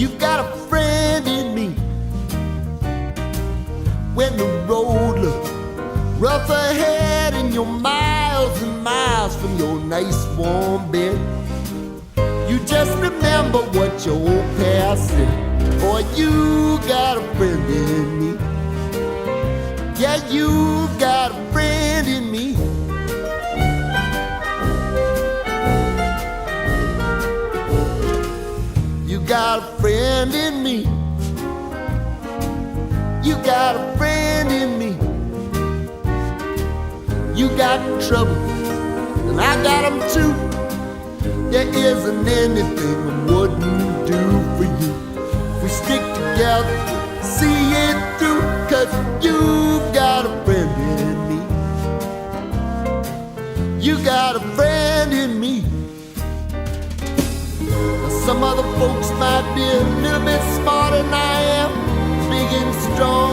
You've got a friend in me. When the road looks rough ahead and you're miles and miles from your nice warm bed, you just remember what your old past said. Boy, you got a friend in me. Yeah, you got a friend in me. You got a friend in me. You got a friend in me. You got trouble, and I got them too. There isn't anything I wouldn't do for you. If we stick together, see it through, 'cause you've got a friend in me. You got a friend in me. Now, some other folks might be a little bit smarter than I am, big and strong